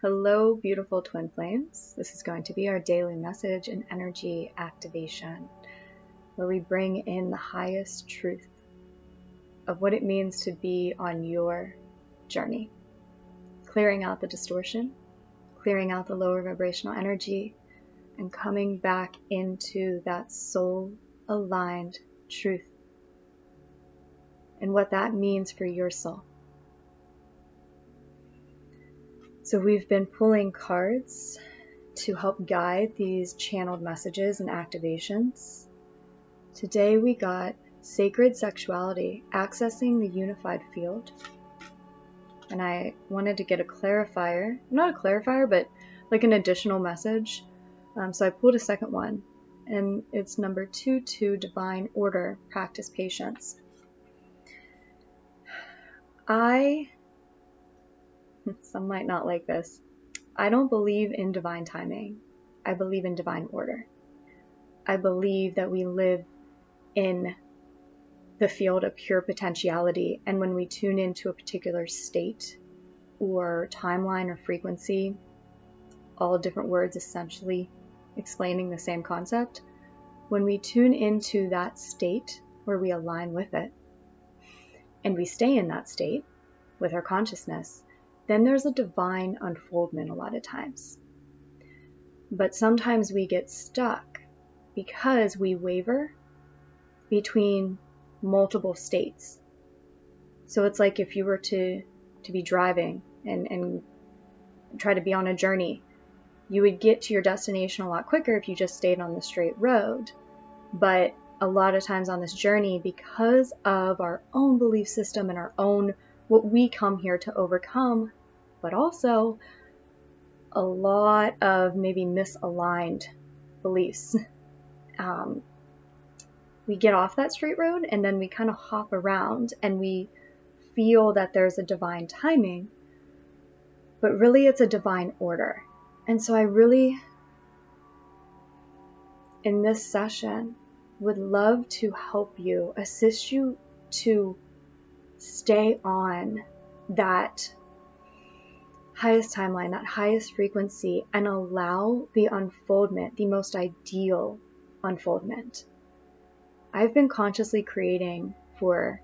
Hello, beautiful twin flames. This is going to be our daily message and energy activation, where we bring in the highest truth of what it means to be on your journey, clearing out the distortion, clearing out the lower vibrational energy, and coming back into that soul-aligned truth and what that means for your soul. So we've been pulling cards to help guide these channeled messages and activations. Today we got Sacred Sexuality, Accessing the Unified Field. And I wanted to get a clarifier, not a clarifier, but like an additional message. So I pulled a second one, and it's number 22, Divine Order, Practice Patience. Some might not like this. I don't believe in divine timing. I believe in divine order. I believe that we live in the field of pure potentiality, and when we tune into a particular state or timeline or frequency, all different words essentially explaining the same concept, when we tune into that state where we align with it and we stay in that state with our consciousness, then there's a divine unfoldment a lot of times. But sometimes we get stuck because we waver between multiple states. So it's like if you were to be driving and try to be on a journey, you would get to your destination a lot quicker if you just stayed on the straight road. But a lot of times on this journey, because of our own belief system and our own what we come here to overcome, but also a lot of maybe misaligned beliefs. We get off that straight road and then we kind of hop around and we feel that there's a divine timing, but really it's a divine order. And so I really, in this session, would love to help you, assist you to stay on that highest timeline, that highest frequency, and allow the unfoldment, the most ideal unfoldment. I've been consciously creating for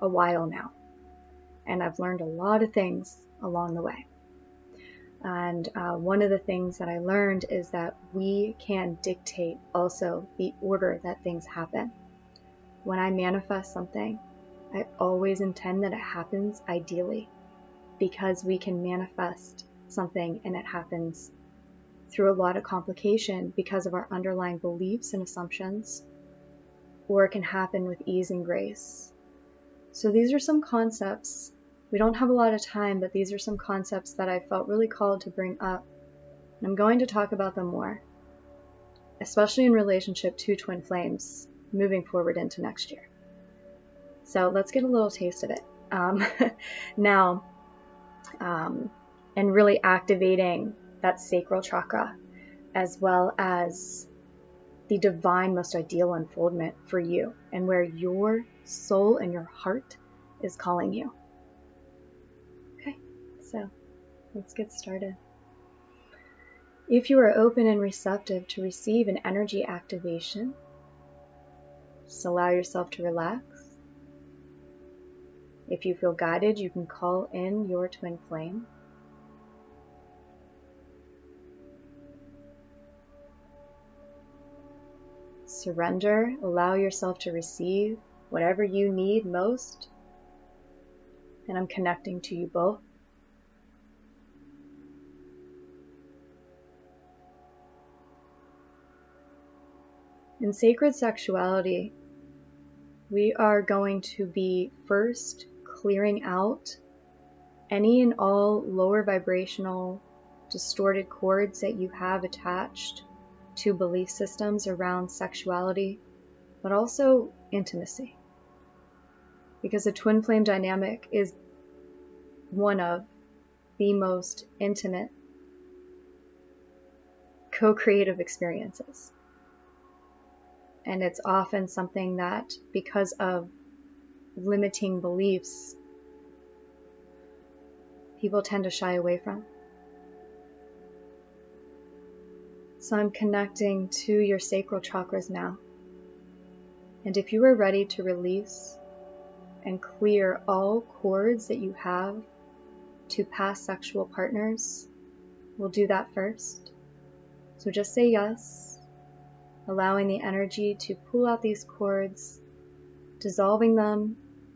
a while now, and I've learned a lot of things along the way. And one of the things that I learned is that we can dictate also the order that things happen. When I manifest something, I always intend that it happens ideally, because we can manifest something and it happens through a lot of complication because of our underlying beliefs and assumptions, or it can happen with ease and grace. So these are some concepts. We don't have a lot of time, but these are some concepts that I felt really called to bring up. And I'm going to talk about them more, especially in relationship to twin flames moving forward into next year. So let's get a little taste of it. Now, and really activating that sacral chakra, as well as the divine most ideal unfoldment for you and where your soul and your heart is calling you. Okay, so let's get started. If you are open and receptive to receive an energy activation, just allow yourself to relax. If you feel guided, you can call in your twin flame. Surrender, allow yourself to receive whatever you need most. And I'm connecting to you both. In sacred sexuality, we are going to be first clearing out any and all lower vibrational distorted cords that you have attached to belief systems around sexuality, but also intimacy. Because the twin flame dynamic is one of the most intimate co-creative experiences. And it's often something that, because of limiting beliefs, people tend to shy away from. So I'm connecting to your sacral chakras now. And if you are ready to release and clear all cords that you have to past sexual partners, we'll do that first. So just say yes, allowing the energy to pull out these cords, dissolving them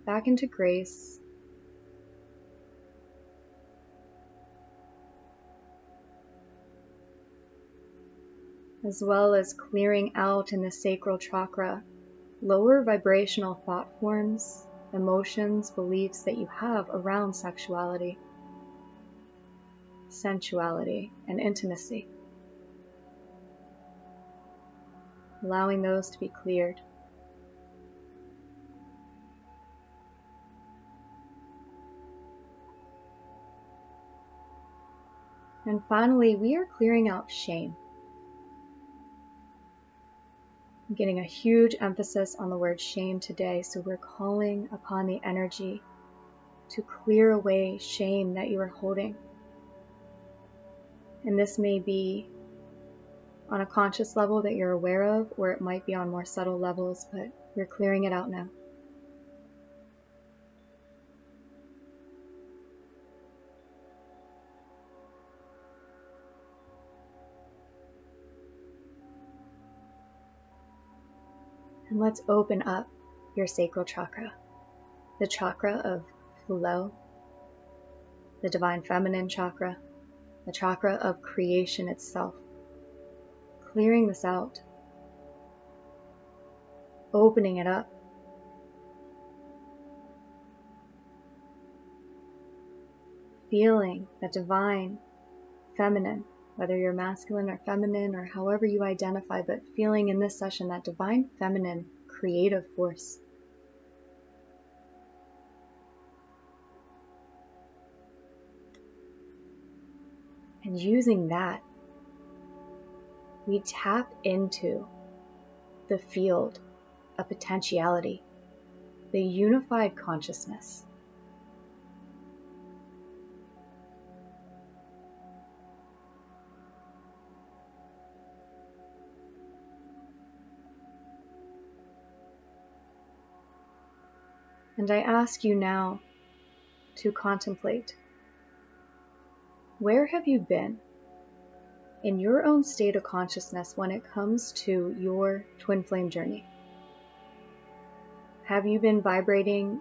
back into grace. As well as clearing out in the sacral chakra lower vibrational thought forms, emotions, beliefs that you have around sexuality, sensuality, and intimacy. Allowing those to be cleared. And finally, we are clearing out shame. I'm getting a huge emphasis on the word shame today, so we're calling upon the energy to clear away shame that you are holding. And this may be on a conscious level that you're aware of, or it might be on more subtle levels, but we're clearing it out now. And let's open up your sacral chakra, the chakra of flow, the divine feminine chakra, the chakra of creation itself. Clearing this out, opening it up. Feeling that divine feminine, whether you're masculine or feminine or however you identify, but feeling in this session that divine feminine creative force. And using that, we tap into the field of potentiality, the unified consciousness. And I ask you now to contemplate, where have you been in your own state of consciousness when it comes to your twin flame journey? Have you been vibrating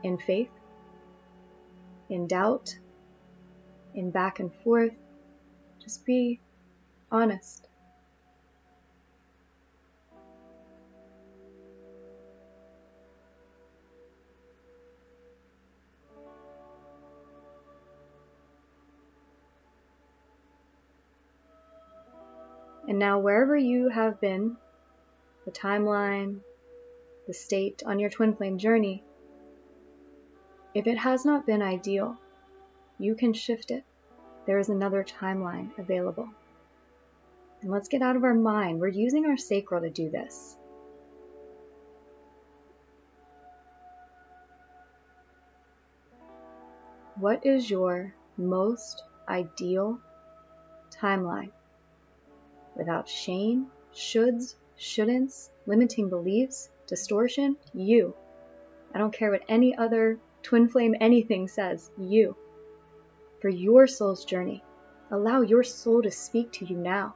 in faith, in doubt, in back and forth? Just be honest. And now wherever you have been, the timeline, the state on your twin flame journey, if it has not been ideal, you can shift it. There is another timeline available. And let's get out of our mind. We're using our sacral to do this. What is your most ideal timeline? Without shame, shoulds, shouldn'ts, limiting beliefs, distortion, you. I don't care what any other twin flame anything says, you. For your soul's journey, allow your soul to speak to you now.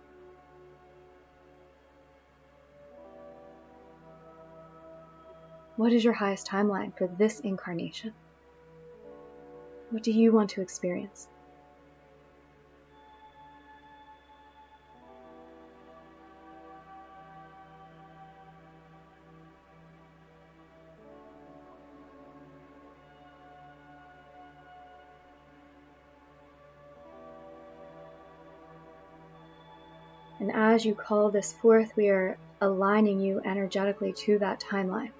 What is your highest timeline for this incarnation? What do you want to experience? And as you call this forth, we are aligning you energetically to that timeline.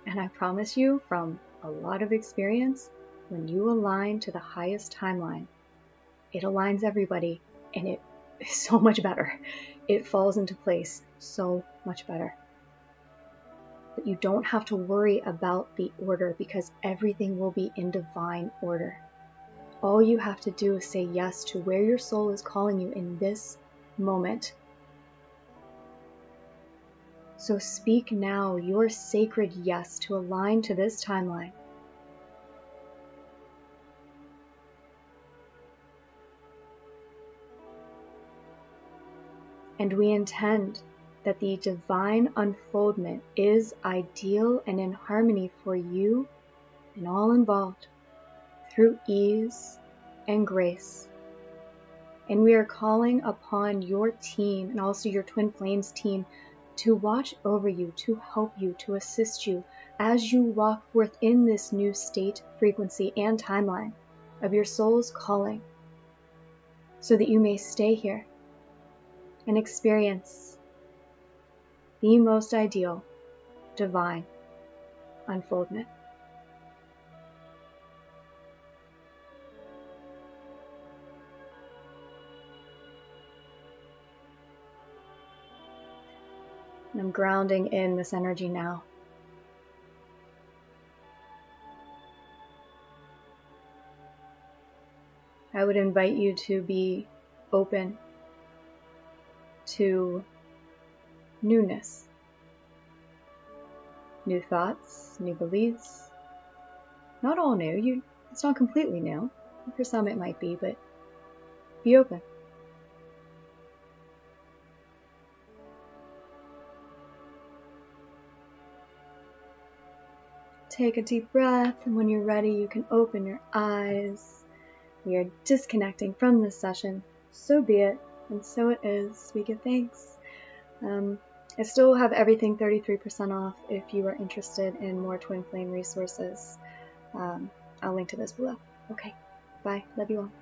And I promise you, from a lot of experience, when you align to the highest timeline, it aligns everybody, and it is so much better. It falls into place so much better. But you don't have to worry about the order, because everything will be in divine order. All you have to do is say yes to where your soul is calling you in this moment. So speak now your sacred yes to align to this timeline. And we intend that the divine unfoldment is ideal and in harmony for you and all involved through ease and grace. And we are calling upon your team and also your Twin Flames team to watch over you, to help you, to assist you as you walk forth in this new state, frequency, and timeline of your soul's calling, so that you may stay here and experience the most ideal divine unfoldment. And I'm grounding in this energy now. I would invite you to be open to newness, new thoughts, new beliefs. Not all new. It's not completely new. For some it might be, but be open. Take a deep breath, and when you're ready, you can open your eyes. We are disconnecting from this session. So be it, and so it is. We give thanks. I still have everything 33% off if you are interested in more Twin Flame resources. I'll link to this below. Okay, bye. Love you all.